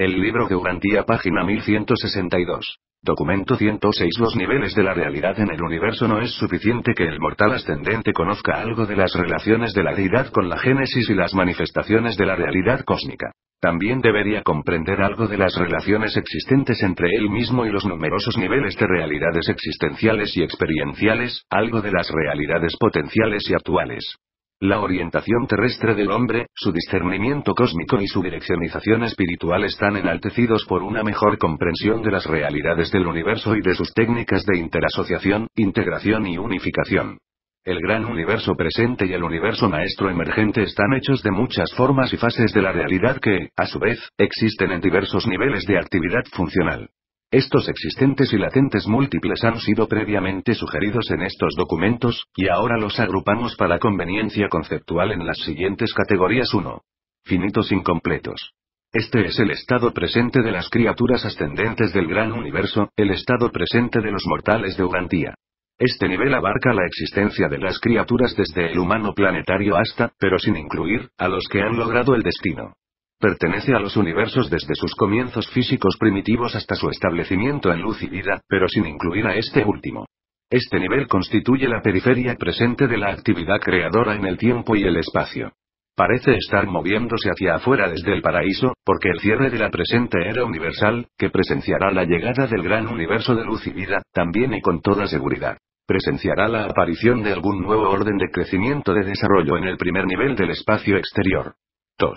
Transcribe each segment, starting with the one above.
El libro de Urantia, página 1162. Documento 106. Los niveles de la realidad en el universo. No es suficiente que el mortal ascendente conozca algo de las relaciones de la deidad con la génesis y las manifestaciones de la realidad cósmica. También debería comprender algo de las relaciones existentes entre él mismo y los numerosos niveles de realidades existenciales y experienciales, algo de las realidades potenciales y actuales. La orientación terrestre del hombre, su discernimiento cósmico y su direccionización espiritual están enaltecidos por una mejor comprensión de las realidades del universo y de sus técnicas de interasociación, integración y unificación. El gran universo presente y el universo maestro emergente están hechos de muchas formas y fases de la realidad que, a su vez, existen en diversos niveles de actividad funcional. Estos existentes y latentes múltiples han sido previamente sugeridos en estos documentos, y ahora los agrupamos para conveniencia conceptual en las siguientes categorías. 1. Finitos incompletos. Este es el estado presente de las criaturas ascendentes del gran universo, el estado presente de los mortales de Urantia. Este nivel abarca la existencia de las criaturas desde el humano planetario hasta, pero sin incluir, a los que han logrado el destino. Pertenece a los universos desde sus comienzos físicos primitivos hasta su establecimiento en luz y vida, pero sin incluir a este último. Este nivel constituye la periferia presente de la actividad creadora en el tiempo y el espacio. Parece estar moviéndose hacia afuera desde el paraíso, porque el cierre de la presente era universal, que presenciará la llegada del gran universo de luz y vida, también y con toda seguridad. Presenciará la aparición de algún nuevo orden de crecimiento de desarrollo en el primer nivel del espacio exterior. 2.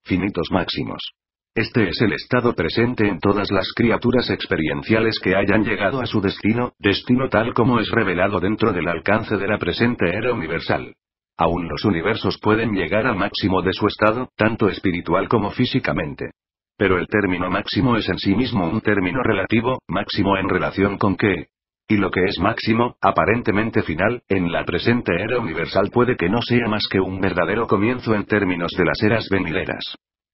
Finitos máximos. Este es el estado presente en todas las criaturas experienciales que hayan llegado a su destino tal como es revelado dentro del alcance de la presente era universal. Aún los universos pueden llegar al máximo de su estado, tanto espiritual como físicamente. Pero el término máximo es en sí mismo un término relativo, máximo en relación con qué. Y lo que es máximo, aparentemente final, en la presente era universal puede que no sea más que un verdadero comienzo en términos de las eras venideras.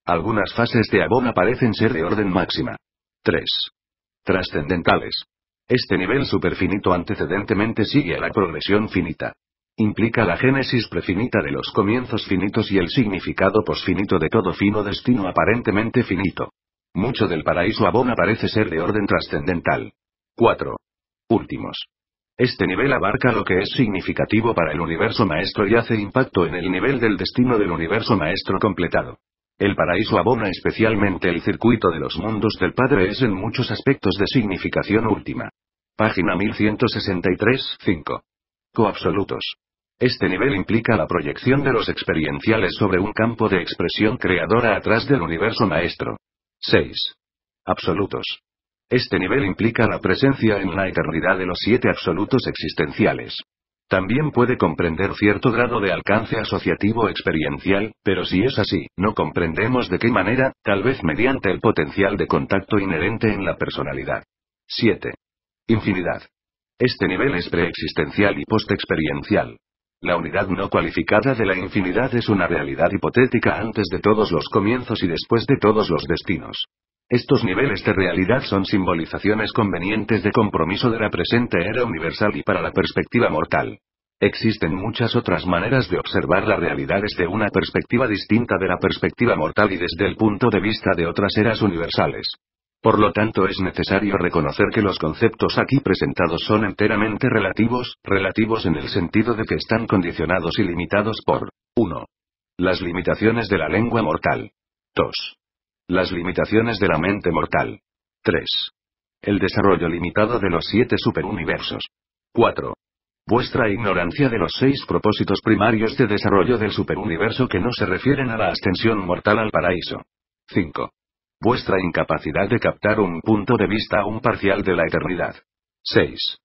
Algunas fases de Abona parecen ser de orden máxima. 3. Trascendentales. Este nivel superfinito antecedentemente sigue a la progresión finita. Implica la génesis prefinita de los comienzos finitos y el significado posfinito de todo fino destino aparentemente finito. Mucho del paraíso Abona parece ser de orden trascendental. 4. Últimos. Este nivel abarca lo que es significativo para el universo maestro y hace impacto en el nivel del destino del universo maestro completado. El paraíso Abona, especialmente el circuito de los mundos del Padre, es en muchos aspectos de significación última. Página 1163, 5. Coabsolutos. Este nivel implica la proyección de los experienciales sobre un campo de expresión creadora atrás del universo maestro. 6. Absolutos. Este nivel implica la presencia en la eternidad de los 7 absolutos existenciales. También puede comprender cierto grado de alcance asociativo experiencial, pero si es así, no comprendemos de qué manera, tal vez mediante el potencial de contacto inherente en la personalidad. 7. Infinidad. Este nivel es preexistencial y postexperiencial. La unidad no cualificada de la infinidad es una realidad hipotética antes de todos los comienzos y después de todos los destinos. Estos niveles de realidad son simbolizaciones convenientes de compromiso de la presente era universal y para la perspectiva mortal. Existen muchas otras maneras de observar la realidad desde una perspectiva distinta de la perspectiva mortal y desde el punto de vista de otras eras universales. Por lo tanto, es necesario reconocer que los conceptos aquí presentados son enteramente relativos en el sentido de que están condicionados y limitados por 1. Las limitaciones de la lengua mortal. 2. Las limitaciones de la mente mortal. 3. El desarrollo limitado de los 7 superuniversos. 4. Vuestra ignorancia de los 6 propósitos primarios de desarrollo del superuniverso que no se refieren a la ascensión mortal al paraíso. 5. Vuestra incapacidad de captar un punto de vista aún parcial de la eternidad. 6.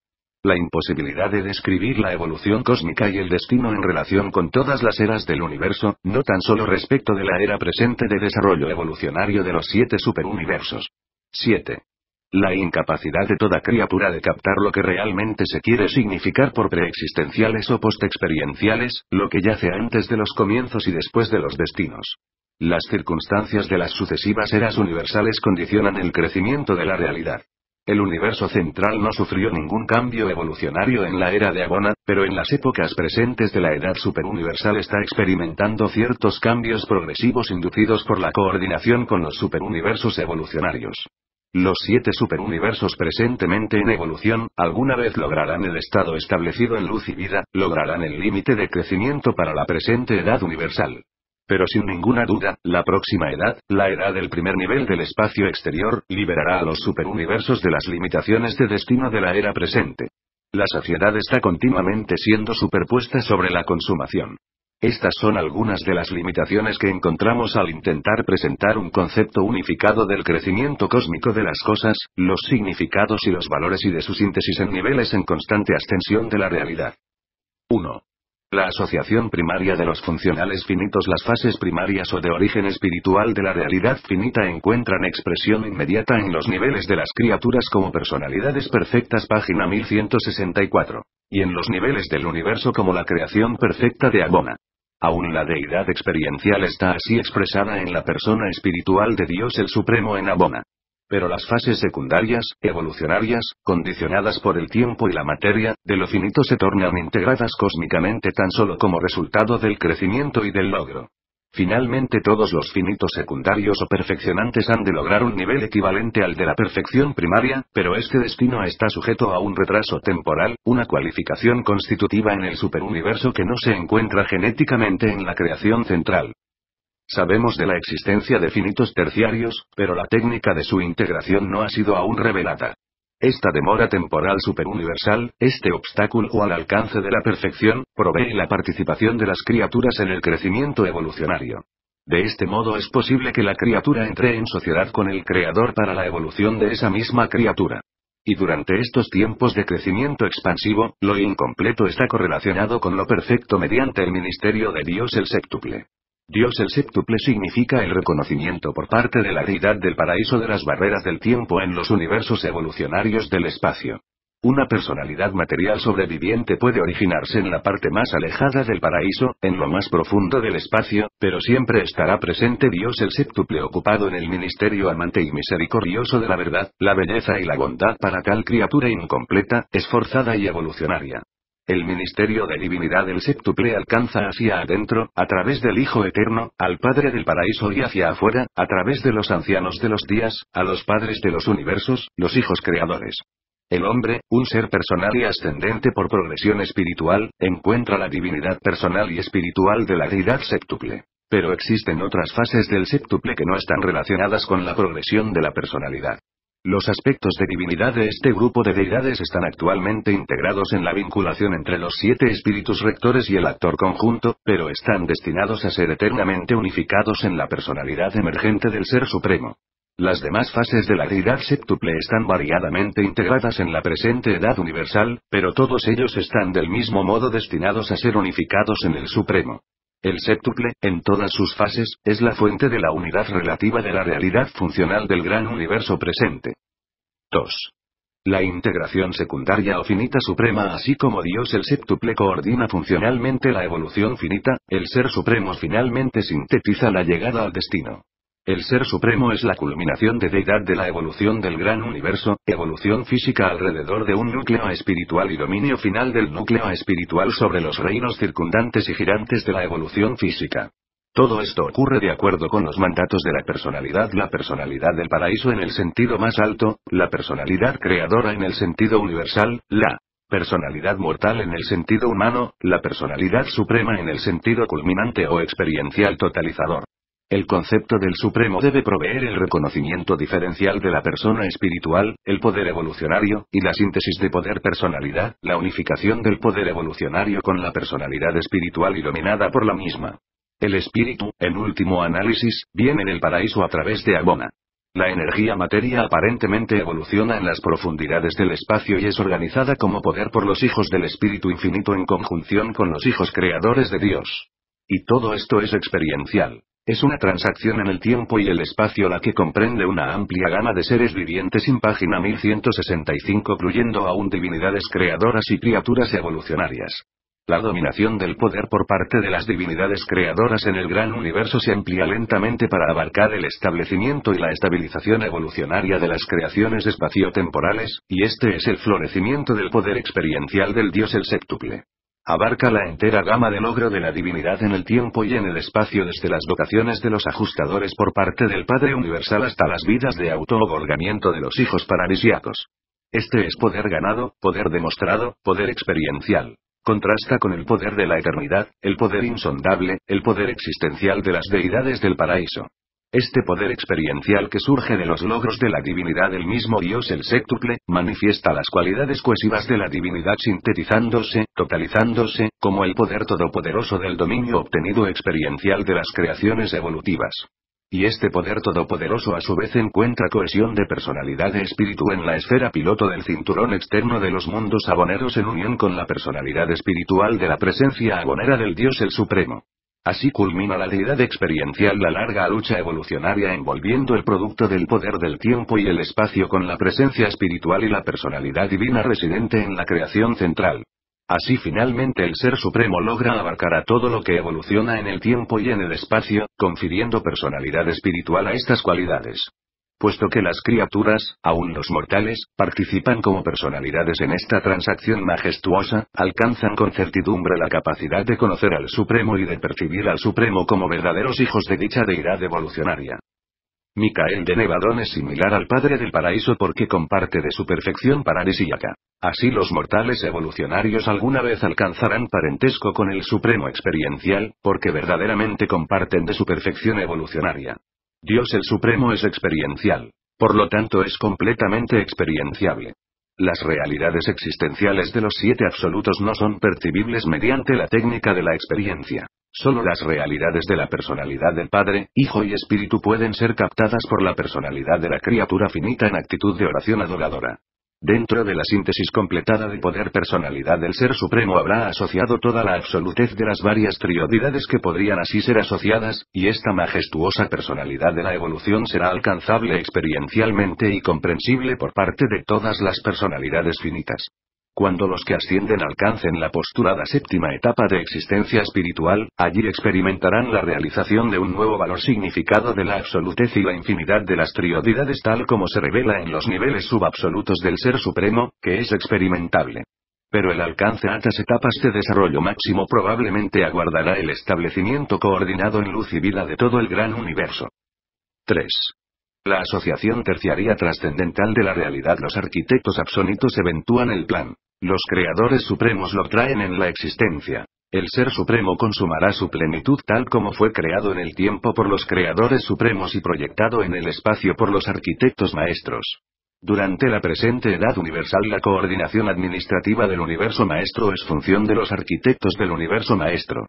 La imposibilidad de describir la evolución cósmica y el destino en relación con todas las eras del universo, no tan solo respecto de la era presente de desarrollo evolucionario de los 7 superuniversos. 7. La incapacidad de toda criatura de captar lo que realmente se quiere significar por preexistenciales o postexperienciales, lo que yace antes de los comienzos y después de los destinos. Las circunstancias de las sucesivas eras universales condicionan el crecimiento de la realidad. El universo central no sufrió ningún cambio evolucionario en la era de Abona, pero en las épocas presentes de la edad superuniversal está experimentando ciertos cambios progresivos inducidos por la coordinación con los superuniversos evolucionarios. Los 7 superuniversos presentemente en evolución, alguna vez lograrán el estado establecido en luz y vida, lograrán el límite de crecimiento para la presente edad universal. Pero sin ninguna duda, la próxima edad, la edad del primer nivel del espacio exterior, liberará a los superuniversos de las limitaciones de destino de la era presente. La saciedad está continuamente siendo superpuesta sobre la consumación. Estas son algunas de las limitaciones que encontramos al intentar presentar un concepto unificado del crecimiento cósmico de las cosas, los significados y los valores y de su síntesis en niveles en constante ascensión de la realidad. 1. La asociación primaria de los funcionales finitos. Las fases primarias o de origen espiritual de la realidad finita encuentran expresión inmediata en los niveles de las criaturas como personalidades perfectas, página 1164. Y en los niveles del universo como la creación perfecta de Abona. Aún la deidad experiencial está así expresada en la persona espiritual de Dios el Supremo en Abona. Pero las fases secundarias, evolucionarias, condicionadas por el tiempo y la materia, de lo finito se tornan integradas cósmicamente tan solo como resultado del crecimiento y del logro. Finalmente todos los finitos secundarios o perfeccionantes han de lograr un nivel equivalente al de la perfección primaria, pero este destino está sujeto a un retraso temporal, una cualificación constitutiva en el superuniverso que no se encuentra genéticamente en la creación central. Sabemos de la existencia de finitos terciarios, pero la técnica de su integración no ha sido aún revelada. Esta demora temporal superuniversal, este obstáculo al alcance de la perfección, provee la participación de las criaturas en el crecimiento evolucionario. De este modo es posible que la criatura entre en sociedad con el Creador para la evolución de esa misma criatura. Y durante estos tiempos de crecimiento expansivo, lo incompleto está correlacionado con lo perfecto mediante el ministerio de Dios el séptuple. Dios el séptuple significa el reconocimiento por parte de la deidad del paraíso de las barreras del tiempo en los universos evolucionarios del espacio. Una personalidad material sobreviviente puede originarse en la parte más alejada del paraíso, en lo más profundo del espacio, pero siempre estará presente Dios el séptuple ocupado en el ministerio amante y misericordioso de la verdad, la belleza y la bondad para tal criatura incompleta, esforzada y evolucionaria. El ministerio de divinidad del séptuple alcanza hacia adentro, a través del Hijo Eterno, al Padre del Paraíso y hacia afuera, a través de los ancianos de los días, a los padres de los universos, los hijos creadores. El hombre, un ser personal y ascendente por progresión espiritual, encuentra la divinidad personal y espiritual de la deidad séptuple. Pero existen otras fases del séptuple que no están relacionadas con la progresión de la personalidad. Los aspectos de divinidad de este grupo de deidades están actualmente integrados en la vinculación entre los 7 espíritus rectores y el actor conjunto, pero están destinados a ser eternamente unificados en la personalidad emergente del Ser Supremo. Las demás fases de la deidad séptuple están variadamente integradas en la presente edad universal, pero todos ellos están del mismo modo destinados a ser unificados en el Supremo. El séptuple, en todas sus fases, es la fuente de la unidad relativa de la realidad funcional del gran universo presente. 2. La integración secundaria o finita suprema. Así como Dios el séptuple coordina funcionalmente la evolución finita, el Ser Supremo finalmente sintetiza la llegada al destino. El Ser Supremo es la culminación de deidad de la evolución del gran universo, evolución física alrededor de un núcleo espiritual y dominio final del núcleo espiritual sobre los reinos circundantes y girantes de la evolución física. Todo esto ocurre de acuerdo con los mandatos de la personalidad del paraíso en el sentido más alto, la personalidad creadora en el sentido universal, la personalidad mortal en el sentido humano, la personalidad suprema en el sentido culminante o experiencial totalizador. El concepto del Supremo debe proveer el reconocimiento diferencial de la persona espiritual, el poder evolucionario, y la síntesis de poder-personalidad, la unificación del poder evolucionario con la personalidad espiritual y dominada por la misma. El espíritu, en último análisis, viene del paraíso a través de Abona. La energía materia aparentemente evoluciona en las profundidades del espacio y es organizada como poder por los hijos del Espíritu Infinito en conjunción con los hijos creadores de Dios. Y todo esto es experiencial. Es una transacción en el tiempo y el espacio la que comprende una amplia gama de seres vivientes en página 1165, incluyendo aún divinidades creadoras y criaturas evolucionarias. La dominación del poder por parte de las divinidades creadoras en el gran universo se amplía lentamente para abarcar el establecimiento y la estabilización evolucionaria de las creaciones espaciotemporales, y este es el florecimiento del poder experiencial del Dios el séptuple. Abarca la entera gama de logro de la divinidad en el tiempo y en el espacio, desde las vocaciones de los ajustadores por parte del Padre Universal hasta las vidas de auto-otorgamiento de los hijos paradisíacos. Este es poder ganado, poder demostrado, poder experiencial. Contrasta con el poder de la eternidad, el poder insondable, el poder existencial de las deidades del paraíso. Este poder experiencial que surge de los logros de la divinidad del mismo Dios el séptuple, manifiesta las cualidades cohesivas de la divinidad sintetizándose, totalizándose, como el poder todopoderoso del dominio obtenido experiencial de las creaciones evolutivas. Y este poder todopoderoso a su vez encuentra cohesión de personalidad de espíritu en la esfera piloto del cinturón externo de los mundos aboneros en unión con la personalidad espiritual de la presencia abonera del Dios el Supremo. Así culmina la deidad experiencial la larga lucha evolucionaria envolviendo el producto del poder del tiempo y el espacio con la presencia espiritual y la personalidad divina residente en la creación central. Así finalmente el Ser Supremo logra abarcar a todo lo que evoluciona en el tiempo y en el espacio, confiriendo personalidad espiritual a estas cualidades. Puesto que las criaturas, aun los mortales, participan como personalidades en esta transacción majestuosa, alcanzan con certidumbre la capacidad de conocer al Supremo y de percibir al Supremo como verdaderos hijos de dicha deidad evolucionaria. Micael de Nevadón es similar al Padre del Paraíso porque comparte de su perfección paradisíaca. Así los mortales evolucionarios alguna vez alcanzarán parentesco con el Supremo experiencial, porque verdaderamente comparten de su perfección evolucionaria. Dios el Supremo es experiencial. Por lo tanto es completamente experienciable. Las realidades existenciales de los 7 absolutos no son percibibles mediante la técnica de la experiencia. Solo las realidades de la personalidad del Padre, Hijo y Espíritu pueden ser captadas por la personalidad de la criatura finita en actitud de oración adoradora. Dentro de la síntesis completada de poder personalidad del Ser Supremo habrá asociado toda la absolutez de las varias triodidades que podrían así ser asociadas, y esta majestuosa personalidad de la evolución será alcanzable experiencialmente y comprensible por parte de todas las personalidades finitas. Cuando los que ascienden alcancen la postulada séptima etapa de existencia espiritual, allí experimentarán la realización de un nuevo valor significado de la absolutez y la infinidad de las triodidades tal como se revela en los niveles subabsolutos del Ser Supremo, que es experimentable. Pero el alcance a estas etapas de desarrollo máximo probablemente aguardará el establecimiento coordinado en luz y vida de todo el gran universo. 3. La asociación terciaria trascendental de la realidad. Los arquitectos absonitos eventúan el plan. Los creadores supremos lo traen en la existencia. El Ser Supremo consumará su plenitud tal como fue creado en el tiempo por los creadores supremos y proyectado en el espacio por los arquitectos maestros. Durante la presente edad universal la coordinación administrativa del universo maestro es función de los arquitectos del universo maestro.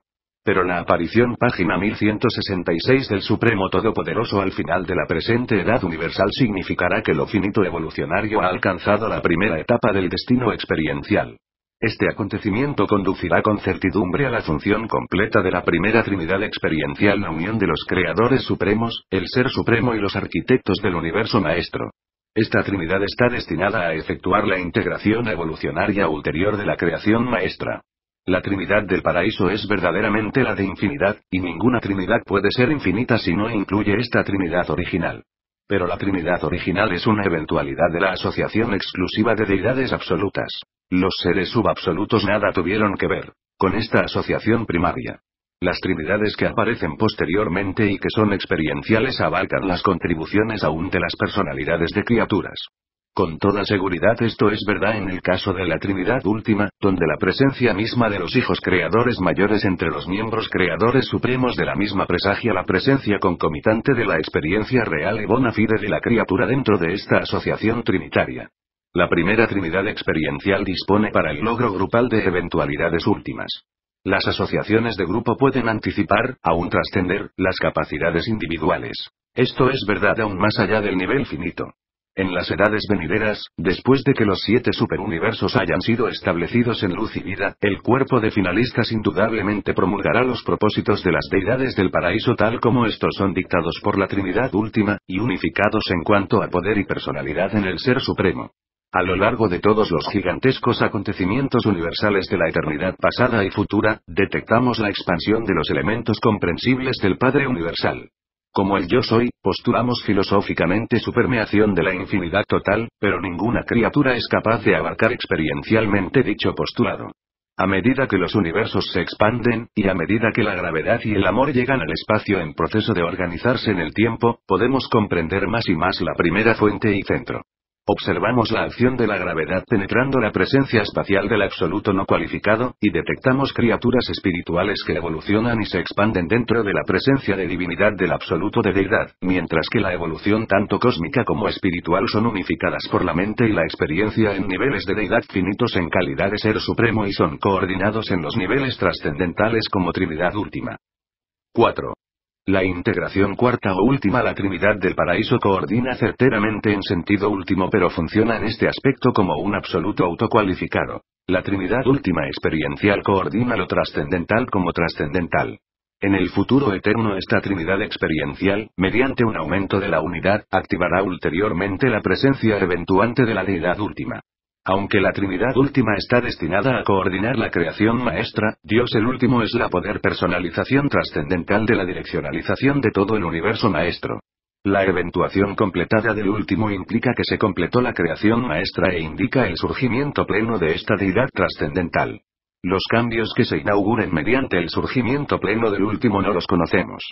Pero la aparición página 1166 del Supremo Todopoderoso al final de la presente edad universal significará que lo finito evolucionario ha alcanzado la primera etapa del destino experiencial. Este acontecimiento conducirá con certidumbre a la función completa de la primera Trinidad experiencial, la unión de los creadores supremos, el Ser Supremo y los arquitectos del universo maestro. Esta Trinidad está destinada a efectuar la integración evolucionaria ulterior de la creación maestra. La Trinidad del Paraíso es verdaderamente la de infinidad, y ninguna Trinidad puede ser infinita si no incluye esta Trinidad original. Pero la Trinidad original es una eventualidad de la asociación exclusiva de deidades absolutas. Los seres subabsolutos nada tuvieron que ver con esta asociación primaria. Las Trinidades que aparecen posteriormente y que son experienciales abarcan las contribuciones aún de las personalidades de criaturas. Con toda seguridad esto es verdad en el caso de la Trinidad última, donde la presencia misma de los hijos creadores mayores entre los miembros creadores supremos de la misma presagia la presencia concomitante de la experiencia real y bona fide de la criatura dentro de esta asociación trinitaria. La primera Trinidad experiencial dispone para el logro grupal de eventualidades últimas. Las asociaciones de grupo pueden anticipar, aún trascender, las capacidades individuales. Esto es verdad aún más allá del nivel finito. En las edades venideras, después de que los 7 superuniversos hayan sido establecidos en luz y vida, el cuerpo de finalistas indudablemente promulgará los propósitos de las deidades del paraíso tal como estos son dictados por la Trinidad última, y unificados en cuanto a poder y personalidad en el Ser Supremo. A lo largo de todos los gigantescos acontecimientos universales de la eternidad pasada y futura, detectamos la expansión de los elementos comprensibles del Padre Universal. Como el yo soy, postulamos filosóficamente su permeación de la infinidad total, pero ninguna criatura es capaz de abarcar experiencialmente dicho postulado. A medida que los universos se expanden, y a medida que la gravedad y el amor llegan al espacio en proceso de organizarse en el tiempo, podemos comprender más y más la primera fuente y centro. Observamos la acción de la gravedad penetrando la presencia espacial del absoluto no cualificado, y detectamos criaturas espirituales que evolucionan y se expanden dentro de la presencia de divinidad del absoluto de deidad, mientras que la evolución tanto cósmica como espiritual son unificadas por la mente y la experiencia en niveles de deidad finitos en calidad de ser supremo y son coordinados en los niveles trascendentales como Trinidad última. 4. La integración cuarta o última. La Trinidad del Paraíso coordina certeramente en sentido último, pero funciona en este aspecto como un absoluto autocualificado. La Trinidad última experiencial coordina lo trascendental como trascendental. En el futuro eterno esta Trinidad experiencial, mediante un aumento de la unidad, activará ulteriormente la presencia eventuante de la deidad última. Aunque la Trinidad última está destinada a coordinar la creación maestra, Dios el último es la poder personalización trascendental de la direccionalización de todo el universo maestro. La eventuación completada del último implica que se completó la creación maestra e indica el surgimiento pleno de esta deidad trascendental. Los cambios que se inauguren mediante el surgimiento pleno del último no los conocemos.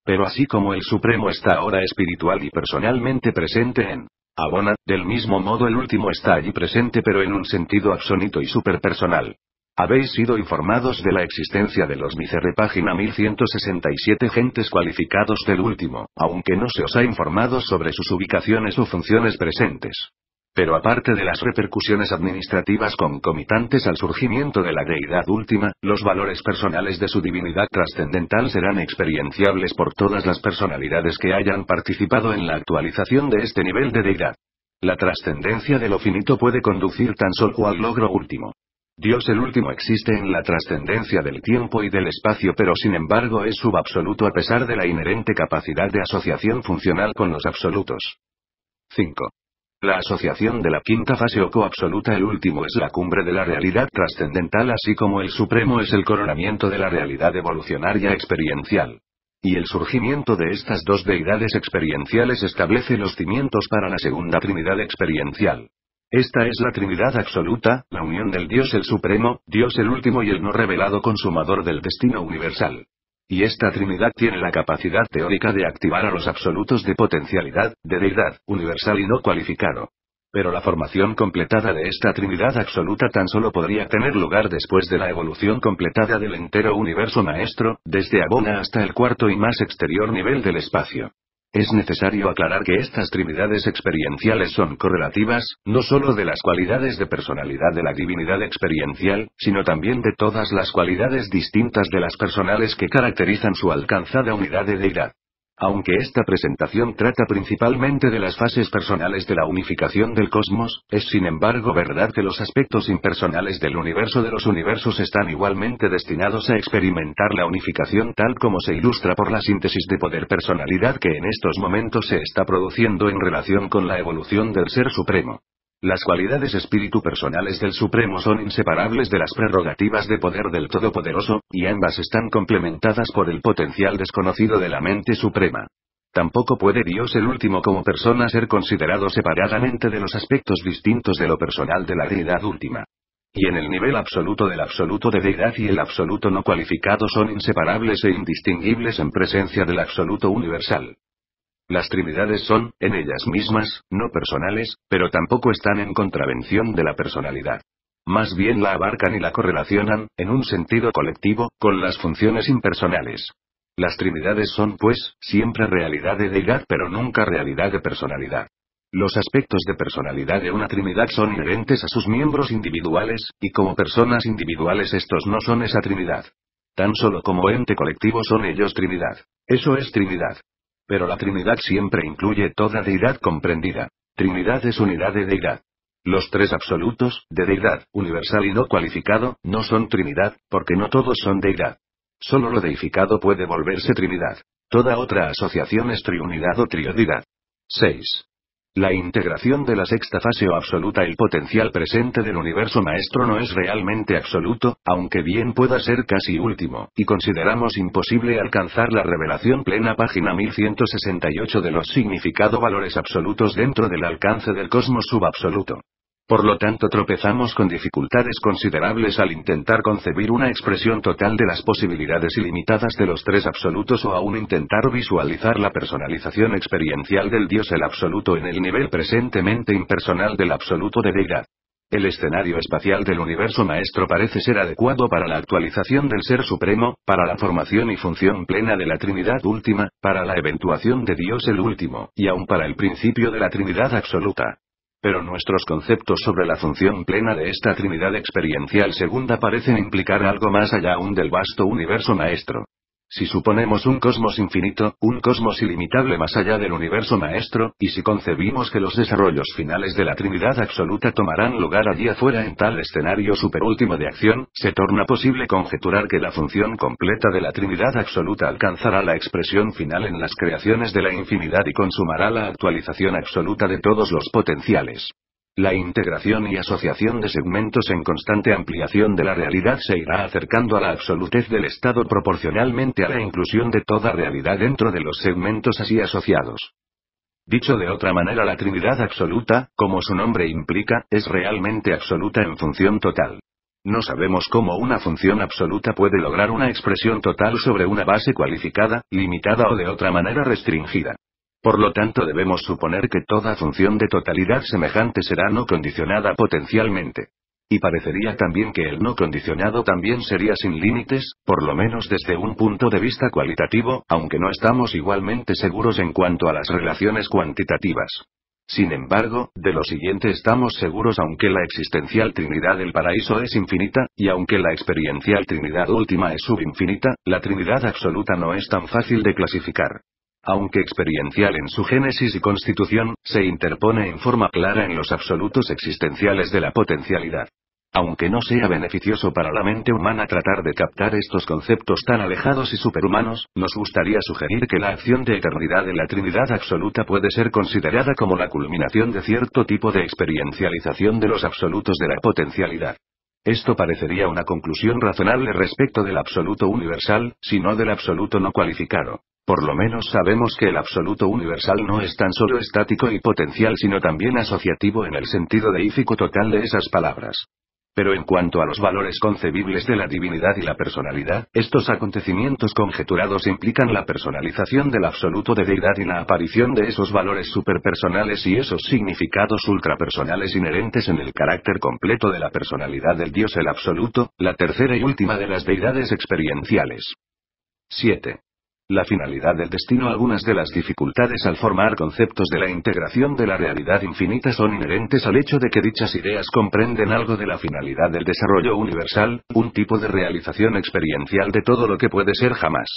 Pero así como el Supremo está ahora espiritual y personalmente presente en Abona, del mismo modo el último está allí presente pero en un sentido absoluto y superpersonal. Habéis sido informados de la existencia de los página 1167 gentes cualificados del último, aunque no se os ha informado sobre sus ubicaciones o funciones presentes. Pero aparte de las repercusiones administrativas concomitantes al surgimiento de la deidad última, los valores personales de su divinidad trascendental serán experienciables por todas las personalidades que hayan participado en la actualización de este nivel de deidad. La trascendencia de lo finito puede conducir tan solo al logro último. Dios el último existe en la trascendencia del tiempo y del espacio, pero sin embargo es subabsoluto a pesar de la inherente capacidad de asociación funcional con los absolutos. 5. La asociación de la quinta fase o coabsoluta. El último es la cumbre de la realidad trascendental, así como el supremo es el coronamiento de la realidad evolucionaria experiencial. Y el surgimiento de estas dos deidades experienciales establece los cimientos para la segunda Trinidad experiencial. Esta es la Trinidad absoluta, la unión del Dios el Supremo, Dios el último y el no revelado consumador del destino universal. Y esta Trinidad tiene la capacidad teórica de activar a los absolutos de potencialidad, de deidad, universal y no cualificado. Pero la formación completada de esta Trinidad absoluta tan solo podría tener lugar después de la evolución completada del entero universo maestro, desde Abona hasta el cuarto y más exterior nivel del espacio. Es necesario aclarar que estas trinidades experienciales son correlativas, no solo de las cualidades de personalidad de la divinidad experiencial, sino también de todas las cualidades distintas de las personales que caracterizan su alcanzada unidad de deidad. Aunque esta presentación trata principalmente de las fases personales de la unificación del cosmos, es sin embargo verdad que los aspectos impersonales del universo de los universos están igualmente destinados a experimentar la unificación tal como se ilustra por la síntesis de poder personalidad que en estos momentos se está produciendo en relación con la evolución del Ser Supremo. Las cualidades espíritu personales del Supremo son inseparables de las prerrogativas de poder del Todopoderoso, y ambas están complementadas por el potencial desconocido de la mente suprema. Tampoco puede Dios el último como persona ser considerado separadamente de los aspectos distintos de lo personal de la deidad última. Y en el nivel absoluto del absoluto de deidad y el absoluto no cualificado son inseparables e indistinguibles en presencia del absoluto universal. Las trinidades son, en ellas mismas, no personales, pero tampoco están en contravención de la personalidad. Más bien la abarcan y la correlacionan, en un sentido colectivo, con las funciones impersonales. Las trinidades son, pues, siempre realidad de deidad pero nunca realidad de personalidad. Los aspectos de personalidad de una trinidad son inherentes a sus miembros individuales, y como personas individuales estos no son esa trinidad. Tan solo como ente colectivo son ellos trinidad. Eso es trinidad. Pero la Trinidad siempre incluye toda deidad comprendida. Trinidad es unidad de deidad. Los tres absolutos, de deidad, universal y no cualificado, no son Trinidad, porque no todos son deidad. Solo lo deificado puede volverse Trinidad. Toda otra asociación es triunidad o triodidad. 6. La integración de la sexta fase o absoluta. El potencial presente del universo maestro no es realmente absoluto, aunque bien pueda ser casi último, y consideramos imposible alcanzar la revelación plena. Página 1168 de los significado valores absolutos dentro del alcance del cosmos subabsoluto. Por lo tanto, tropezamos con dificultades considerables al intentar concebir una expresión total de las posibilidades ilimitadas de los tres absolutos o aún intentar visualizar la personalización experiencial del Dios el absoluto en el nivel presentemente impersonal del absoluto de deidad. El escenario espacial del universo maestro parece ser adecuado para la actualización del Ser Supremo, para la formación y función plena de la Trinidad última, para la eventuación de Dios el último, y aún para el principio de la Trinidad absoluta. Pero nuestros conceptos sobre la función plena de esta Trinidad experiencial segunda parecen implicar algo más allá aún del vasto universo maestro. Si suponemos un cosmos infinito, un cosmos ilimitable más allá del universo maestro, y si concebimos que los desarrollos finales de la Trinidad absoluta tomarán lugar allí afuera en tal escenario superúltimo de acción, se torna posible conjeturar que la función completa de la Trinidad absoluta alcanzará la expresión final en las creaciones de la infinidad y consumará la actualización absoluta de todos los potenciales. La integración y asociación de segmentos en constante ampliación de la realidad se irá acercando a la absolutez del estado proporcionalmente a la inclusión de toda realidad dentro de los segmentos así asociados. Dicho de otra manera, la Trinidad absoluta, como su nombre implica, es realmente absoluta en función total. No sabemos cómo una función absoluta puede lograr una expresión total sobre una base cualificada, limitada o de otra manera restringida. Por lo tanto, debemos suponer que toda función de totalidad semejante será no condicionada potencialmente. Y parecería también que el no condicionado también sería sin límites, por lo menos desde un punto de vista cualitativo, aunque no estamos igualmente seguros en cuanto a las relaciones cuantitativas. Sin embargo, de lo siguiente estamos seguros: aunque la existencial Trinidad del paraíso es infinita, y aunque la experiencial Trinidad última es subinfinita, la Trinidad absoluta no es tan fácil de clasificar. Aunque experiencial en su génesis y constitución, se interpone en forma clara en los absolutos existenciales de la potencialidad. Aunque no sea beneficioso para la mente humana tratar de captar estos conceptos tan alejados y superhumanos, nos gustaría sugerir que la acción de eternidad de la Trinidad absoluta puede ser considerada como la culminación de cierto tipo de experiencialización de los absolutos de la potencialidad. Esto parecería una conclusión razonable respecto del absoluto universal, si no del absoluto no cualificado. Por lo menos sabemos que el absoluto universal no es tan solo estático y potencial, sino también asociativo en el sentido deífico total de esas palabras. Pero en cuanto a los valores concebibles de la divinidad y la personalidad, estos acontecimientos conjeturados implican la personalización del absoluto de deidad y la aparición de esos valores superpersonales y esos significados ultrapersonales inherentes en el carácter completo de la personalidad del Dios el absoluto, la tercera y última de las deidades experienciales. 7. La finalidad del destino. Algunas de las dificultades al formar conceptos de la integración de la realidad infinita son inherentes al hecho de que dichas ideas comprenden algo de la finalidad del desarrollo universal, un tipo de realización experiencial de todo lo que puede ser jamás.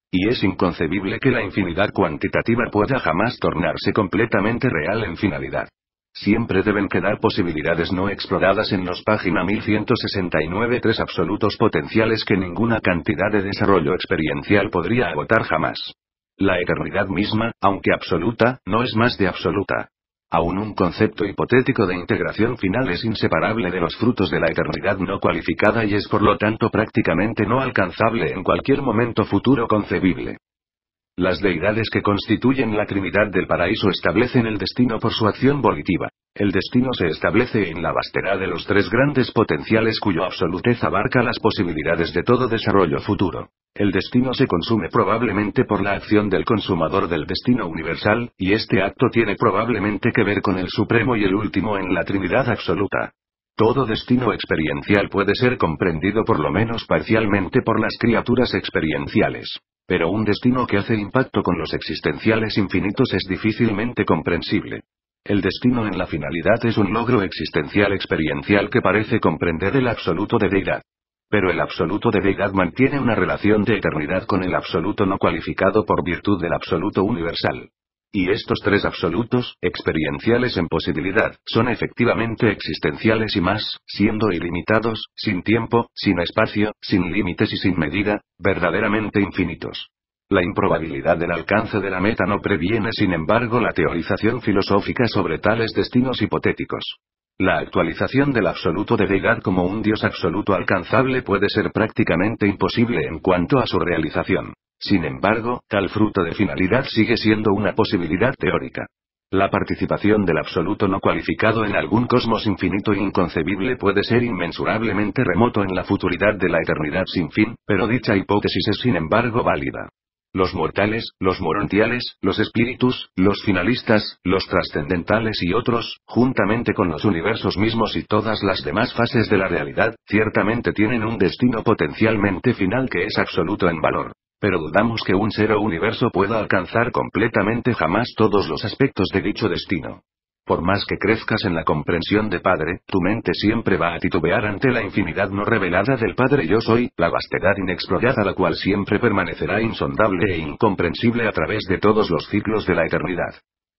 Y es inconcebible que la infinidad cuantitativa pueda jamás tornarse completamente real en finalidad. Siempre deben quedar posibilidades no exploradas en los página 1169, tres absolutos potenciales que ninguna cantidad de desarrollo experiencial podría agotar jamás. La eternidad misma, aunque absoluta, no es más de absoluta. Aún un concepto hipotético de integración final es inseparable de los frutos de la eternidad no cualificada y es por lo tanto prácticamente no alcanzable en cualquier momento futuro concebible. Las deidades que constituyen la Trinidad del paraíso establecen el destino por su acción volitiva. El destino se establece en la vastedad de los tres grandes potenciales cuyo absolutez abarca las posibilidades de todo desarrollo futuro. El destino se consume probablemente por la acción del consumador del destino universal, y este acto tiene probablemente que ver con el supremo y el último en la Trinidad absoluta. Todo destino experiencial puede ser comprendido por lo menos parcialmente por las criaturas experienciales. Pero un destino que hace impacto con los existenciales infinitos es difícilmente comprensible. El destino en la finalidad es un logro existencial experiencial que parece comprender el absoluto de deidad. Pero el absoluto de deidad mantiene una relación de eternidad con el absoluto no cualificado por virtud del absoluto universal. Y estos tres absolutos, experienciales en posibilidad, son efectivamente existenciales y más, siendo ilimitados, sin tiempo, sin espacio, sin límites y sin medida, verdaderamente infinitos. La improbabilidad del alcance de la meta no previene, sin embargo, la teorización filosófica sobre tales destinos hipotéticos. La actualización del absoluto de deidad como un Dios absoluto alcanzable puede ser prácticamente imposible en cuanto a su realización. Sin embargo, tal fruto de finalidad sigue siendo una posibilidad teórica. La participación del absoluto no cualificado en algún cosmos infinito e inconcebible puede ser inmensurablemente remoto en la futuridad de la eternidad sin fin, pero dicha hipótesis es sin embargo válida. Los mortales, los morontiales, los espíritus, los finalistas, los trascendentales y otros, juntamente con los universos mismos y todas las demás fases de la realidad, ciertamente tienen un destino potencialmente final que es absoluto en valor. Pero dudamos que un ser o universo pueda alcanzar completamente jamás todos los aspectos de dicho destino. Por más que crezcas en la comprensión de Padre, tu mente siempre va a titubear ante la infinidad no revelada del Padre Yo Soy, la vastedad inexplorada la cual siempre permanecerá insondable e incomprensible a través de todos los ciclos de la eternidad.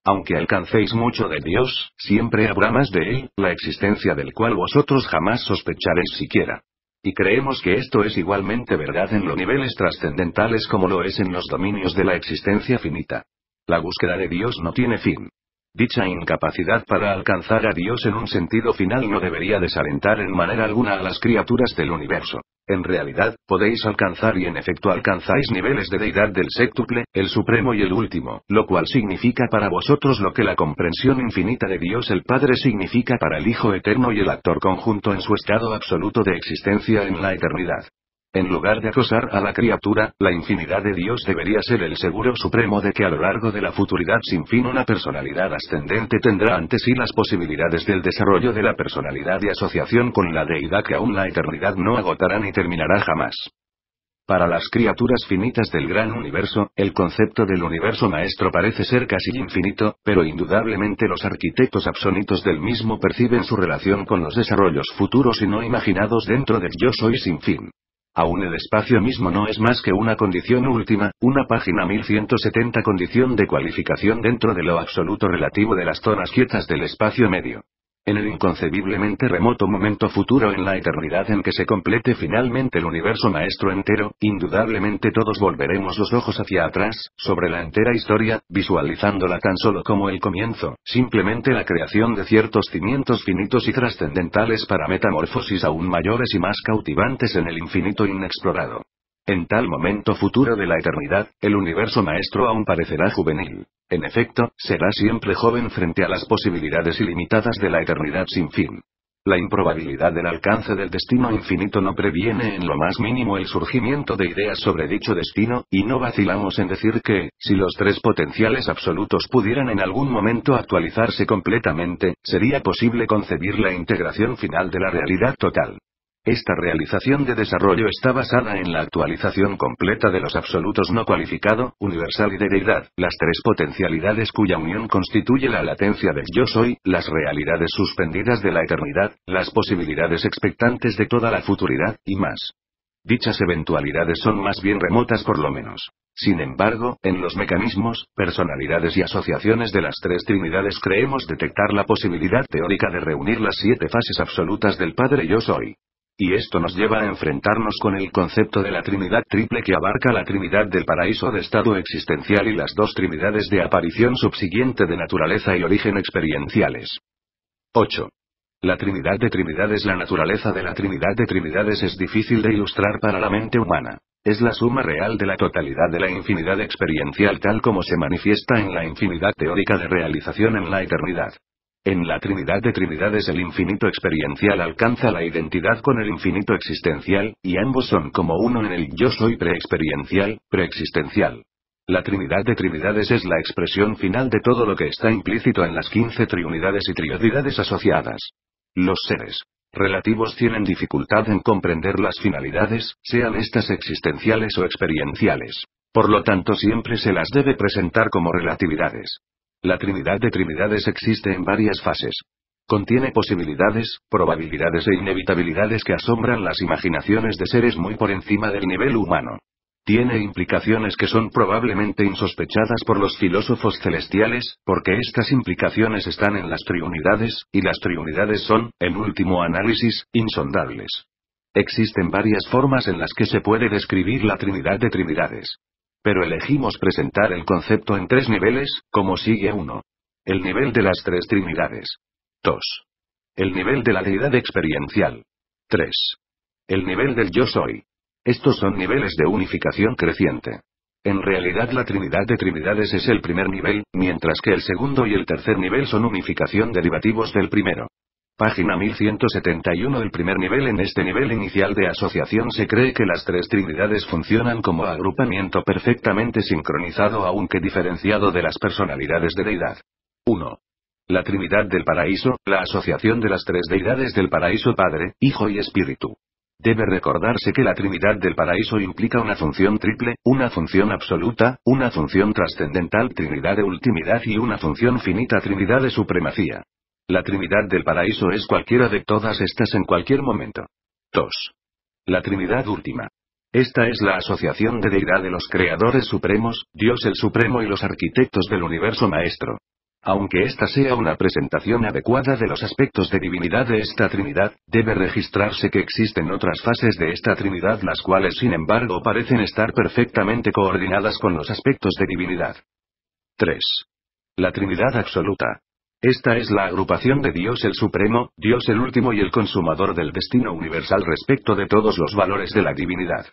Aunque alcancéis mucho de Dios, siempre habrá más de Él, la existencia del cual vosotros jamás sospecharéis siquiera. Y creemos que esto es igualmente verdad en los niveles trascendentales como lo es en los dominios de la existencia finita. La búsqueda de Dios no tiene fin. Dicha incapacidad para alcanzar a Dios en un sentido final no debería desalentar en manera alguna a las criaturas del universo. En realidad, podéis alcanzar y en efecto alcanzáis niveles de deidad del séctuple, el supremo y el último, lo cual significa para vosotros lo que la comprensión infinita de Dios el Padre significa para el Hijo eterno y el actor conjunto en su estado absoluto de existencia en la eternidad. En lugar de acosar a la criatura, la infinidad de Dios debería ser el seguro supremo de que a lo largo de la futuridad sin fin una personalidad ascendente tendrá ante sí las posibilidades del desarrollo de la personalidad y asociación con la deidad que aún la eternidad no agotará ni terminará jamás. Para las criaturas finitas del gran universo, el concepto del universo maestro parece ser casi infinito, pero indudablemente los arquitectos absonitos del mismo perciben su relación con los desarrollos futuros y no imaginados dentro del Yo Soy sin fin. Aún el espacio mismo no es más que una condición última, una página 1170 condición de cualificación dentro de lo absoluto relativo de las zonas quietas del espacio medio. En el inconcebiblemente remoto momento futuro en la eternidad en que se complete finalmente el universo maestro entero, indudablemente todos volveremos los ojos hacia atrás, sobre la entera historia, visualizándola tan solo como el comienzo, simplemente la creación de ciertos cimientos finitos y trascendentales para metamorfosis aún mayores y más cautivantes en el infinito inexplorado. En tal momento futuro de la eternidad, el universo maestro aún parecerá juvenil. En efecto, será siempre joven frente a las posibilidades ilimitadas de la eternidad sin fin. La improbabilidad del alcance del destino infinito no previene en lo más mínimo el surgimiento de ideas sobre dicho destino, y no vacilamos en decir que, si los tres potenciales absolutos pudieran en algún momento actualizarse completamente, sería posible concebir la integración final de la realidad total. Esta realización de desarrollo está basada en la actualización completa de los absolutos no cualificado, universal y de deidad, las tres potencialidades cuya unión constituye la latencia del yo soy, las realidades suspendidas de la eternidad, las posibilidades expectantes de toda la futuridad, y más. Dichas eventualidades son más bien remotas por lo menos. Sin embargo, en los mecanismos, personalidades y asociaciones de las tres trinidades creemos detectar la posibilidad teórica de reunir las 7 fases absolutas del Padre Yo Soy. Y esto nos lleva a enfrentarnos con el concepto de la Trinidad triple que abarca la Trinidad del paraíso de estado existencial y las 2 Trinidades de aparición subsiguiente de naturaleza y origen experienciales. 8. La Trinidad de Trinidades. La naturaleza de la Trinidad de Trinidades es difícil de ilustrar para la mente humana. Es la suma real de la totalidad de la infinidad experiencial tal como se manifiesta en la infinidad teórica de realización en la eternidad. En la Trinidad de Trinidades el infinito experiencial alcanza la identidad con el infinito existencial, y ambos son como uno en el yo soy preexperiencial, preexistencial. La Trinidad de Trinidades es la expresión final de todo lo que está implícito en las 15 triunidades y triodidades asociadas. Los seres relativos tienen dificultad en comprender las finalidades, sean estas existenciales o experienciales. Por lo tanto siempre se las debe presentar como relatividades. La Trinidad de Trinidades existe en varias fases. Contiene posibilidades, probabilidades e inevitabilidades que asombran las imaginaciones de seres muy por encima del nivel humano. Tiene implicaciones que son probablemente insospechadas por los filósofos celestiales, porque estas implicaciones están en las triunidades, y las triunidades son, en último análisis, insondables. Existen varias formas en las que se puede describir la Trinidad de Trinidades. Pero elegimos presentar el concepto en 3 niveles, como sigue: 1. El nivel de las 3 trinidades. 2. El nivel de la deidad experiencial. 3. El nivel del yo soy. Estos son niveles de unificación creciente. En realidad la Trinidad de Trinidades es el primer nivel, mientras que el segundo y el tercer nivel son unificación derivativos del primero. Página 1171. El primer nivel. En este nivel inicial de asociación se cree que las 3 Trinidades funcionan como agrupamiento perfectamente sincronizado aunque diferenciado de las personalidades de deidad. 1. La Trinidad del Paraíso, la asociación de las 3 deidades del paraíso: Padre, Hijo y Espíritu. Debe recordarse que la Trinidad del Paraíso implica una función triple, una función absoluta, una función trascendental Trinidad de ultimidad y una función finita Trinidad de supremacía. La Trinidad del Paraíso es cualquiera de todas estas en cualquier momento. 2. La Trinidad última. Esta es la asociación de deidad de los creadores supremos, Dios el Supremo y los arquitectos del universo maestro. Aunque esta sea una presentación adecuada de los aspectos de divinidad de esta Trinidad, debe registrarse que existen otras fases de esta Trinidad las cuales sin embargo parecen estar perfectamente coordinadas con los aspectos de divinidad. 3. La Trinidad absoluta. Esta es la agrupación de Dios el Supremo, Dios el Último y el Consumador del destino universal respecto de todos los valores de la divinidad.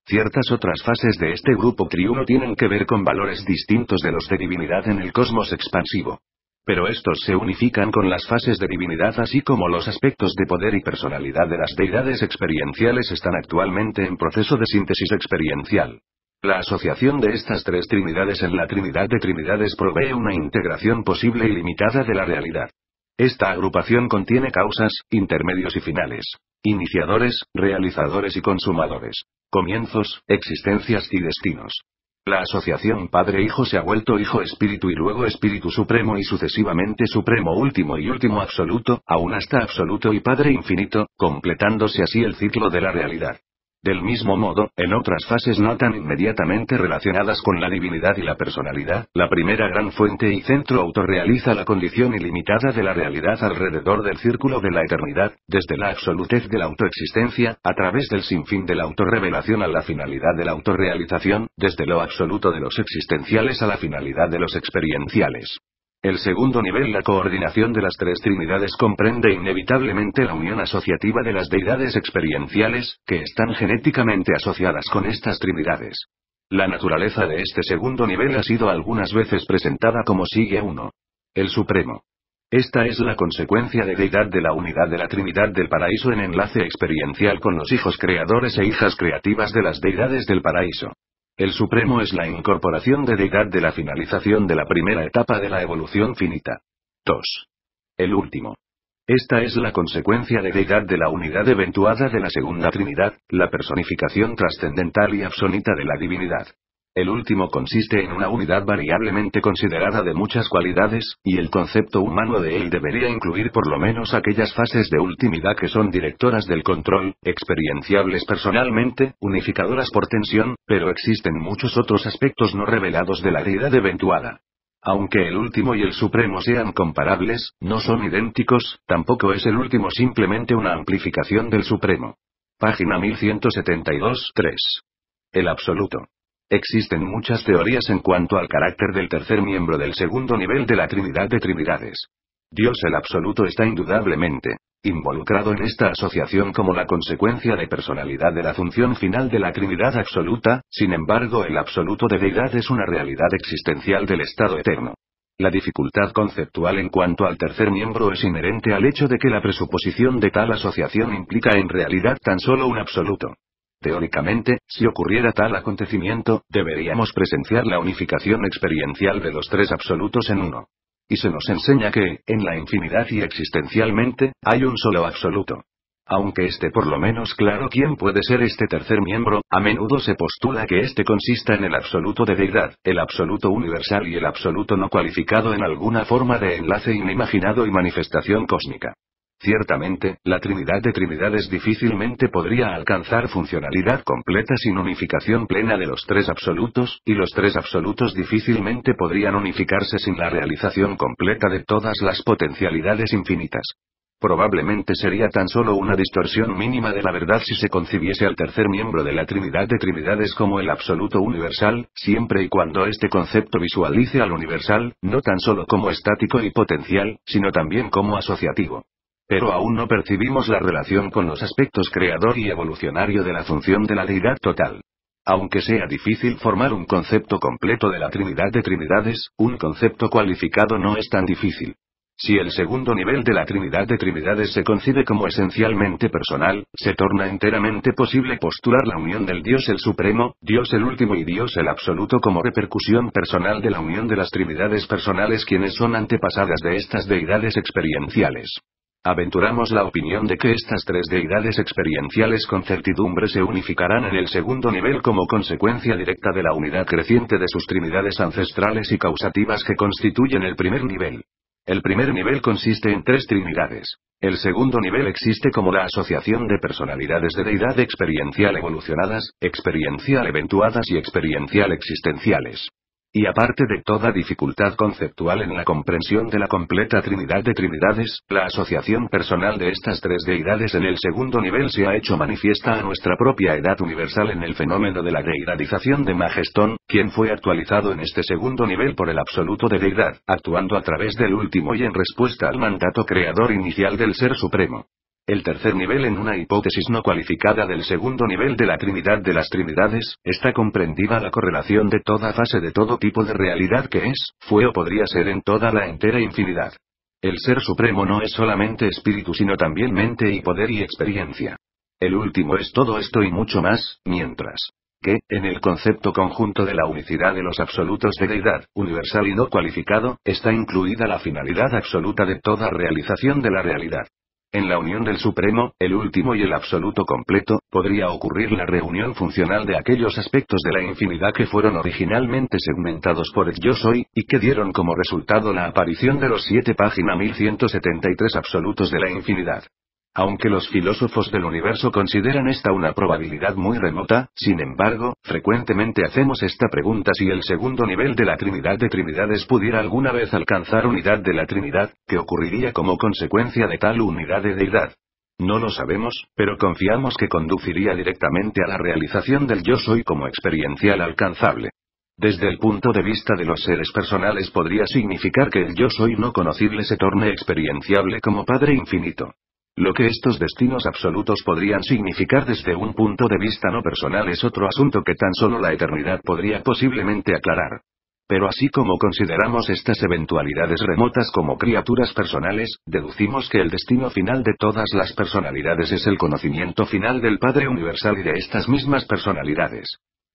Ciertas otras fases de este grupo triuno tienen que ver con valores distintos de los de divinidad en el cosmos expansivo. Pero estos se unifican con las fases de divinidad así como los aspectos de poder y personalidad de las deidades experienciales están actualmente en proceso de síntesis experiencial. La asociación de estas 3 trinidades en la Trinidad de Trinidades provee una integración posible y limitada de la realidad. Esta agrupación contiene causas, intermedios y finales, iniciadores, realizadores y consumadores, comienzos, existencias y destinos. La asociación Padre-Hijo se ha vuelto Hijo-Espíritu y luego Espíritu Supremo y sucesivamente Supremo Último y Último Absoluto, aún hasta Absoluto y Padre Infinito, completándose así el ciclo de la realidad. Del mismo modo, en otras fases no tan inmediatamente relacionadas con la divinidad y la personalidad, la primera gran fuente y centro autorrealiza la condición ilimitada de la realidad alrededor del círculo de la eternidad, desde la absolutez de la autoexistencia, a través del sinfín de la autorrevelación a la finalidad de la autorrealización, desde lo absoluto de los existenciales a la finalidad de los experienciales. El segundo nivel, la coordinación de las 3 trinidades, comprende inevitablemente la unión asociativa de las deidades experienciales, que están genéticamente asociadas con estas trinidades. La naturaleza de este segundo nivel ha sido algunas veces presentada como sigue: 1. El Supremo. Esta es la consecuencia de deidad de la unidad de la Trinidad del Paraíso en enlace experiencial con los hijos creadores e hijas creativas de las deidades del Paraíso. El Supremo es la incorporación de deidad de la finalización de la primera etapa de la evolución finita. 2. El Último. Esta es la consecuencia de deidad de la unidad eventuada de la segunda Trinidad, la personificación trascendental y absoluta de la divinidad. El último consiste en una unidad variablemente considerada de muchas cualidades, y el concepto humano de él debería incluir por lo menos aquellas fases de ultimidad que son directoras del control, experienciables personalmente, unificadoras por tensión, pero existen muchos otros aspectos no revelados de la deidad eventuada. Aunque el último y el supremo sean comparables, no son idénticos, tampoco es el último simplemente una amplificación del supremo. Página 1172, 3. El absoluto. Existen muchas teorías en cuanto al carácter del tercer miembro del segundo nivel de la Trinidad de Trinidades. Dios el Absoluto está indudablemente involucrado en esta asociación como la consecuencia de personalidad de la función final de la Trinidad absoluta, sin embargo el absoluto de deidad es una realidad existencial del estado eterno. La dificultad conceptual en cuanto al tercer miembro es inherente al hecho de que la presuposición de tal asociación implica en realidad tan solo un absoluto. Teóricamente, si ocurriera tal acontecimiento, deberíamos presenciar la unificación experiencial de los tres absolutos en uno. Y se nos enseña que, en la infinidad y existencialmente, hay un solo absoluto. Aunque esté por lo menos claro quién puede ser este tercer miembro, a menudo se postula que este consista en el absoluto de deidad, el absoluto universal y el absoluto no cualificado en alguna forma de enlace inimaginado y manifestación cósmica. Ciertamente, la Trinidad de Trinidades difícilmente podría alcanzar funcionalidad completa sin unificación plena de los tres absolutos, y los tres absolutos difícilmente podrían unificarse sin la realización completa de todas las potencialidades infinitas. Probablemente sería tan solo una distorsión mínima de la verdad si se concibiese al tercer miembro de la Trinidad de Trinidades como el absoluto universal, siempre y cuando este concepto visualice al universal, no tan solo como estático y potencial, sino también como asociativo. Pero aún no percibimos la relación con los aspectos creador y evolucionario de la función de la deidad total. Aunque sea difícil formar un concepto completo de la Trinidad de Trinidades, un concepto cualificado no es tan difícil. Si el segundo nivel de la Trinidad de Trinidades se concibe como esencialmente personal, se torna enteramente posible postular la unión del Dios el Supremo, Dios el Último y Dios el Absoluto como repercusión personal de la unión de las Trinidades personales quienes son antepasadas de estas deidades experienciales. Aventuramos la opinión de que estas tres deidades experienciales con certidumbre se unificarán en el segundo nivel como consecuencia directa de la unidad creciente de sus trinidades ancestrales y causativas que constituyen el primer nivel. El primer nivel consiste en tres trinidades. El segundo nivel existe como la asociación de personalidades de deidad experiencial evolucionadas, experiencial eventuadas y experiencial existenciales. Y aparte de toda dificultad conceptual en la comprensión de la completa Trinidad de Trinidades, la asociación personal de estas tres deidades en el segundo nivel se ha hecho manifiesta a nuestra propia edad universal en el fenómeno de la deidadización de Magestón, quien fue actualizado en este segundo nivel por el absoluto de deidad, actuando a través del último y en respuesta al mandato creador inicial del Ser Supremo. El tercer nivel en una hipótesis no cualificada del segundo nivel de la Trinidad de las Trinidades, está comprendida la correlación de toda fase de todo tipo de realidad que es, fue o podría ser en toda la entera infinidad. El Ser Supremo no es solamente espíritu sino también mente y poder y experiencia. El último es todo esto y mucho más, mientras que, en el concepto conjunto de la unicidad de los absolutos de deidad, universal y no cualificado, está incluida la finalidad absoluta de toda realización de la realidad. En la unión del Supremo, el último y el absoluto completo, podría ocurrir la reunión funcional de aquellos aspectos de la infinidad que fueron originalmente segmentados por el Yo Soy, y que dieron como resultado la aparición de los 7 página 1173 absolutos de la infinidad. Aunque los filósofos del universo consideran esta una probabilidad muy remota, sin embargo, frecuentemente hacemos esta pregunta: si el segundo nivel de la Trinidad de Trinidades pudiera alguna vez alcanzar unidad de la Trinidad, ¿qué ocurriría como consecuencia de tal unidad de deidad? No lo sabemos, pero confiamos que conduciría directamente a la realización del Yo Soy como experiencial alcanzable. Desde el punto de vista de los seres personales podría significar que el Yo Soy no conocible se torne experienciable como Padre Infinito. Lo que estos destinos absolutos podrían significar desde un punto de vista no personal es otro asunto que tan solo la eternidad podría posiblemente aclarar. Pero así como consideramos estas eventualidades remotas como criaturas personales, deducimos que el destino final de todas las personalidades es el conocimiento final del Padre Universal y de estas mismas personalidades.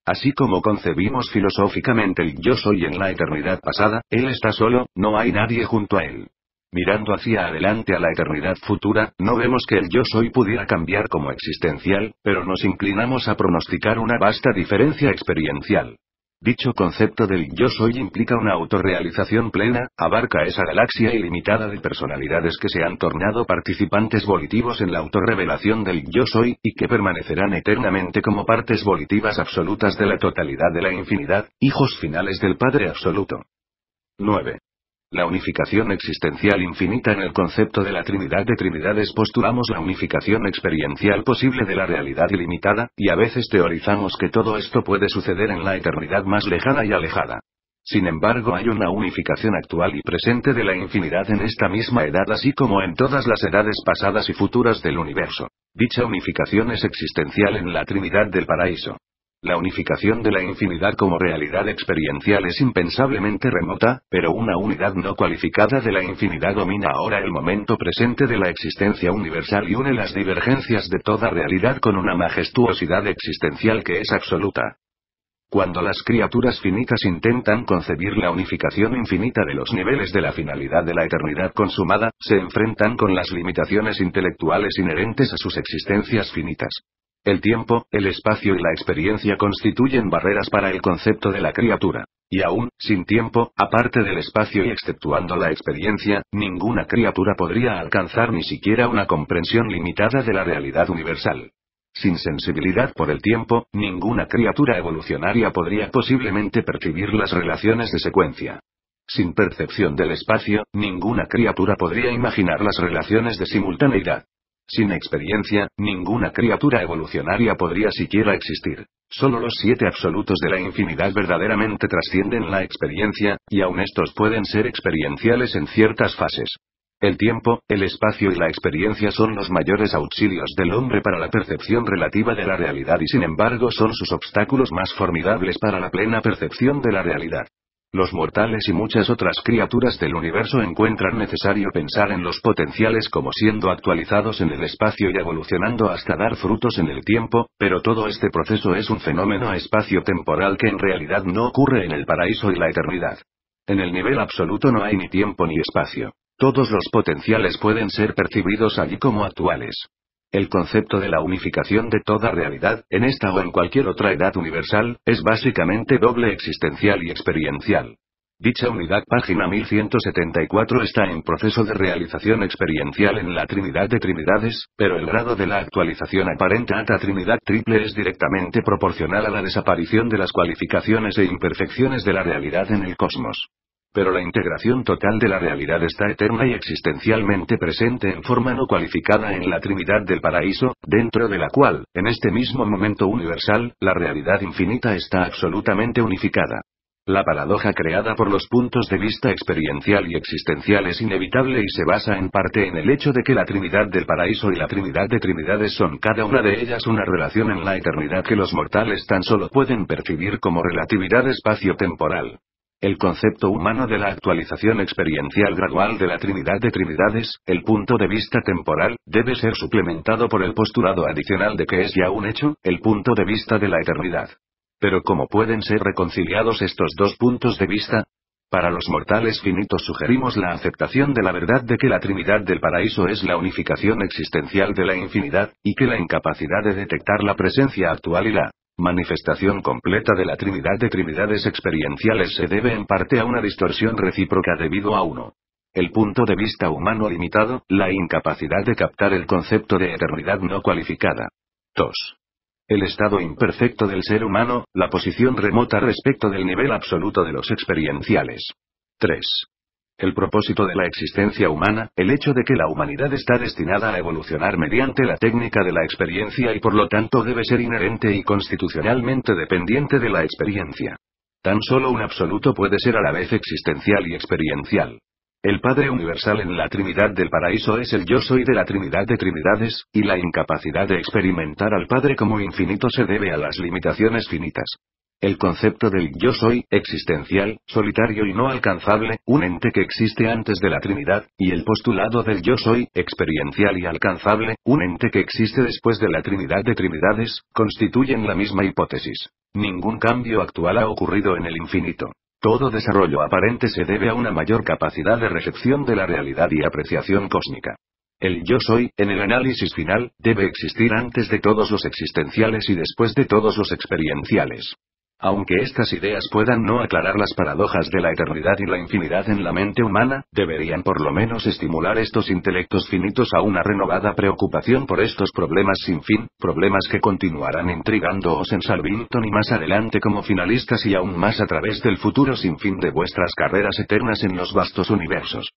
Así como concebimos filosóficamente el Yo Soy en la eternidad pasada, Él está solo, no hay nadie junto a Él. Mirando hacia adelante a la eternidad futura, no vemos que el Yo Soy pudiera cambiar como existencial, pero nos inclinamos a pronosticar una vasta diferencia experiencial. Dicho concepto del Yo Soy implica una autorrealización plena, abarca esa galaxia ilimitada de personalidades que se han tornado participantes volitivos en la autorrevelación del Yo Soy, y que permanecerán eternamente como partes volitivas absolutas de la totalidad de la infinidad, hijos finales del Padre Absoluto. 9. La unificación existencial infinita. En el concepto de la Trinidad de Trinidades postulamos la unificación experiencial posible de la realidad ilimitada, y a veces teorizamos que todo esto puede suceder en la eternidad más lejana y alejada. Sin embargo, hay una unificación actual y presente de la infinidad en esta misma edad así como en todas las edades pasadas y futuras del universo. Dicha unificación es existencial en la Trinidad del Paraíso. La unificación de la infinidad como realidad experiencial es impensablemente remota, pero una unidad no cualificada de la infinidad domina ahora el momento presente de la existencia universal y une las divergencias de toda realidad con una majestuosidad existencial que es absoluta. Cuando las criaturas finitas intentan concebir la unificación infinita de los niveles de la finalidad de la eternidad consumada, se enfrentan con las limitaciones intelectuales inherentes a sus existencias finitas. El tiempo, el espacio y la experiencia constituyen barreras para el concepto de la criatura. Y aún, sin tiempo, aparte del espacio y exceptuando la experiencia, ninguna criatura podría alcanzar ni siquiera una comprensión limitada de la realidad universal. Sin sensibilidad por el tiempo, ninguna criatura evolucionaria podría posiblemente percibir las relaciones de secuencia. Sin percepción del espacio, ninguna criatura podría imaginar las relaciones de simultaneidad. Sin experiencia, ninguna criatura evolucionaria podría siquiera existir. Solo los 7 absolutos de la infinidad verdaderamente trascienden la experiencia, y aun estos pueden ser experienciales en ciertas fases. El tiempo, el espacio y la experiencia son los mayores auxilios del hombre para la percepción relativa de la realidad y sin embargo son sus obstáculos más formidables para la plena percepción de la realidad. Los mortales y muchas otras criaturas del universo encuentran necesario pensar en los potenciales como siendo actualizados en el espacio y evolucionando hasta dar frutos en el tiempo, pero todo este proceso es un fenómeno espacio-temporal que en realidad no ocurre en el paraíso y la eternidad. En el nivel absoluto no hay ni tiempo ni espacio. Todos los potenciales pueden ser percibidos allí como actuales. El concepto de la unificación de toda realidad, en esta o en cualquier otra edad universal, es básicamente doble existencial y experiencial. Dicha unidad, página 1174, está en proceso de realización experiencial en la Trinidad de Trinidades, pero el grado de la actualización aparente a la Trinidad triple es directamente proporcional a la desaparición de las cualificaciones e imperfecciones de la realidad en el cosmos. Pero la integración total de la realidad está eterna y existencialmente presente en forma no cualificada en la Trinidad del Paraíso, dentro de la cual, en este mismo momento universal, la realidad infinita está absolutamente unificada. La paradoja creada por los puntos de vista experiencial y existencial es inevitable y se basa en parte en el hecho de que la Trinidad del Paraíso y la Trinidad de Trinidades son cada una de ellas una relación en la eternidad que los mortales tan solo pueden percibir como relatividad espacio-temporal. El concepto humano de la actualización experiencial gradual de la Trinidad de Trinidades, el punto de vista temporal, debe ser suplementado por el postulado adicional de que es ya un hecho, el punto de vista de la eternidad. Pero ¿cómo pueden ser reconciliados estos dos puntos de vista? Para los mortales finitos sugerimos la aceptación de la verdad de que la Trinidad del Paraíso es la unificación existencial de la infinidad, y que la incapacidad de detectar la presencia actual y la manifestación completa de la Trinidad de Trinidades experienciales se debe en parte a una distorsión recíproca debido a uno. El punto de vista humano limitado, la incapacidad de captar el concepto de eternidad no cualificada. 2. El estado imperfecto del ser humano, la posición remota respecto del nivel absoluto de los experienciales. 3. El propósito de la existencia humana, el hecho de que la humanidad está destinada a evolucionar mediante la técnica de la experiencia y por lo tanto debe ser inherente y constitucionalmente dependiente de la experiencia. Tan solo un absoluto puede ser a la vez existencial y experiencial. El Padre Universal en la Trinidad del Paraíso es el Yo Soy de la Trinidad de Trinidades, y la incapacidad de experimentar al Padre como infinito se debe a las limitaciones finitas. El concepto del yo soy, existencial, solitario y no alcanzable, un ente que existe antes de la Trinidad, y el postulado del yo soy, experiencial y alcanzable, un ente que existe después de la Trinidad de Trinidades, constituyen la misma hipótesis. Ningún cambio actual ha ocurrido en el infinito. Todo desarrollo aparente se debe a una mayor capacidad de recepción de la realidad y apreciación cósmica. El yo soy, en el análisis final, debe existir antes de todos los existenciales y después de todos los experienciales. Aunque estas ideas puedan no aclarar las paradojas de la eternidad y la infinidad en la mente humana, deberían por lo menos estimular estos intelectos finitos a una renovada preocupación por estos problemas sin fin, problemas que continuarán intrigándoos en Salvington y más adelante como finalistas y aún más a través del futuro sin fin de vuestras carreras eternas en los vastos universos.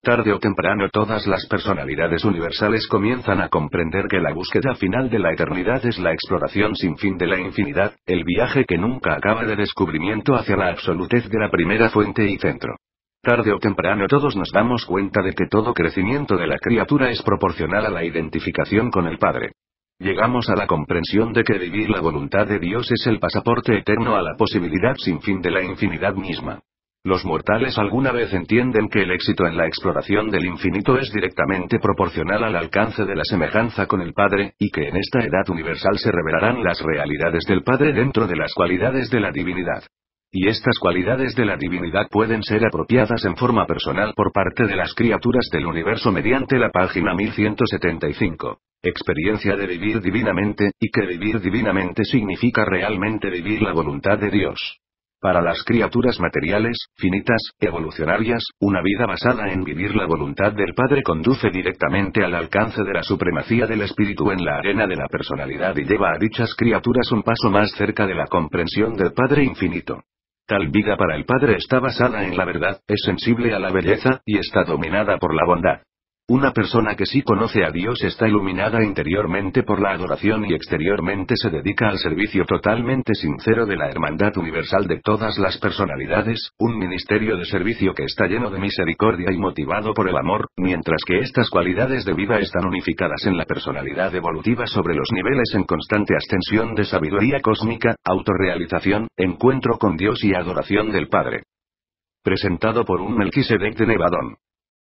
Tarde o temprano todas las personalidades universales comienzan a comprender que la búsqueda final de la eternidad es la exploración sin fin de la infinidad, el viaje que nunca acaba de descubrimiento hacia la absolutez de la primera fuente y centro. Tarde o temprano todos nos damos cuenta de que todo crecimiento de la criatura es proporcional a la identificación con el Padre. Llegamos a la comprensión de que vivir la voluntad de Dios es el pasaporte eterno a la posibilidad sin fin de la infinidad misma. Los mortales alguna vez entienden que el éxito en la exploración del infinito es directamente proporcional al alcance de la semejanza con el Padre, y que en esta edad universal se revelarán las realidades del Padre dentro de las cualidades de la divinidad. Y estas cualidades de la divinidad pueden ser apropiadas en forma personal por parte de las criaturas del universo mediante la página 1175. Experiencia de vivir divinamente, y que vivir divinamente significa realmente vivir la voluntad de Dios. Para las criaturas materiales, finitas, evolucionarias, una vida basada en vivir la voluntad del Padre conduce directamente al alcance de la supremacía del espíritu en la arena de la personalidad y lleva a dichas criaturas un paso más cerca de la comprensión del Padre infinito. Tal vida para el Padre está basada en la verdad, es sensible a la belleza, y está dominada por la bondad. Una persona que sí conoce a Dios está iluminada interiormente por la adoración y exteriormente se dedica al servicio totalmente sincero de la hermandad universal de todas las personalidades, un ministerio de servicio que está lleno de misericordia y motivado por el amor, mientras que estas cualidades de vida están unificadas en la personalidad evolutiva sobre los niveles en constante ascensión de sabiduría cósmica, autorrealización, encuentro con Dios y adoración del Padre. Presentado por un Melquisedec de Nevadón.